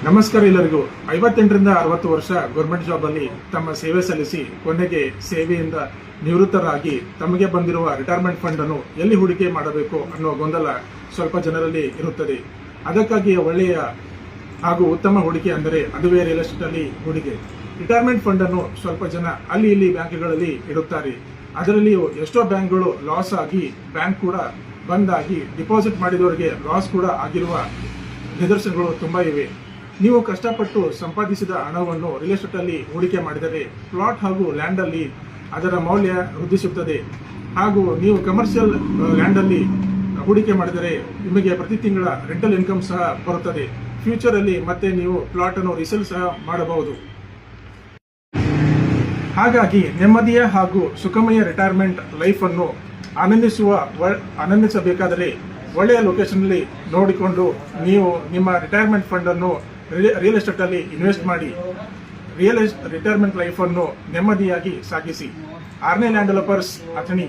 ನಮಸ್ಕಾರ ಎಲ್ಲರಿಗೂ. 58ರಿಂದ 60 ವರ್ಷ ಗೌರ್ಮೆಂಟ್ ಜಾಬ್ ಅಲ್ಲಿ ತಮ್ಮ ಸೇವೆ ಸಲ್ಲಿಸಿ ಕೊನೆಗೆ ಸೇವೆಯಿಂದ ನಿವೃತ್ತರಾಗಿ ತಮಗೆ ಬಂದಿರುವ ರಿಟೈರ್ಮೆಂಟ್ ಫಂಡ್ ಅನ್ನು ಎಲ್ಲಿ ಹೂಡಿಕೆ ಮಾಡಬೇಕು ಅನ್ನೋ ಗೊಂದಲ ಸ್ವಲ್ಪ ಜನರಲ್ಲಿ ಇರುತ್ತದೆ. ಅದಕ್ಕಾಗಿ ಒಳ್ಳೆಯ ಹಾಗೂ ಉತ್ತಮ ಹೂಡಿಕೆ ಅಂದರೆ ಅದುವೇ ರಿಯಲ್ ಎಸ್ಟೇಟ್ ಅಲ್ಲಿ ಹೂಡಿಕೆ. ರಿಟೈರ್ಮೆಂಟ್ ಫಂಡ್ ಅನ್ನು ಸ್ವಲ್ಪ ಜನ ಅಲ್ಲಿ ಇಲ್ಲಿ ಬ್ಯಾಂಕ್ಗಳಲ್ಲಿ ಇಡುತ್ತಾರೆ. ಅದರಲ್ಲಿಯೂ ಎಷ್ಟೋ ಬ್ಯಾಂಕ್ಗಳು ಲಾಸ್ ಆಗಿ ಬ್ಯಾಂಕ್ ಕೂಡ ಬಂದ್ ಆಗಿ ಡಿಪಾಸಿಟ್ ಮಾಡಿದವರಿಗೆ ಲಾಸ್ ಕೂಡ ಆಗಿರುವ ನಿದರ್ಶನಗಳು ತುಂಬಾ ಇವೆ. ನೀವು ಕಷ್ಟಪಟ್ಟು ಸಂಪಾದಿಸಿದ ಹಣವನ್ನು ರಿಯಲ್ ಎಸ್ಟೇಟ್ ಅಲ್ಲಿ ಹೂಡಿಕೆ ಮಾಡಿದರೆ ಪ್ಲಾಟ್ ಹಾಗೂ ಲ್ಯಾಂಡ್ ಅಲ್ಲಿ ಅದರ ಮೌಲ್ಯ ವೃದ್ಧಿಸುತ್ತದೆ. ಹಾಗೂ ನೀವು ಕಮರ್ಷಿಯಲ್ ಲ್ಯಾಂಡ್ ಅಲ್ಲಿ ಹೂಡಿಕೆ ಮಾಡಿದರೆ ನಿಮಗೆ ಪ್ರತಿ ತಿಂಗಳ ರೆಂಟಲ್ ಇನ್ಕಮ್ ಸಹ ಬರುತ್ತದೆ. ಫ್ಯೂಚರ್ ಅಲ್ಲಿ ಮತ್ತೆ ನೀವು ಪ್ಲಾಟ್ ಅನ್ನು ರಿಸೇಲ್ ಸಹ ಮಾಡಬಹುದು. ಹಾಗಾಗಿ ನೆಮ್ಮದಿಯ ಹಾಗೂ ಸುಖಮಯ ರಿಟೈರ್ಮೆಂಟ್ ಲೈಫ್ ಅನ್ನು ಆನಂದಿಸಬೇಕಾದರೆ ಒಳ್ಳೆಯ ಲೊಕೇಶನ್ ಅಲ್ಲಿ ನೋಡಿಕೊಂಡು ನೀವು ನಿಮ್ಮ ರಿಟೈರ್ಮೆಂಟ್ ಫಂಡ್ ಅನ್ನು ರಿಯಲ್ ಎಸ್ಟೇಟ್ ಅಲ್ಲಿ ಇನ್ವೆಸ್ಟ್ ಮಾಡಿ ರಿಟೈರ್ಮೆಂಟ್ ಲೈಫ್ ಅನ್ನು ನೆಮ್ಮದಿಯಾಗಿ ಸಾಗಿಸಿ. 6ನೇ ಲ್ಯಾಂಡ್ ಡೆವಲಪರ್ಸ್ ಅಥಣಿ.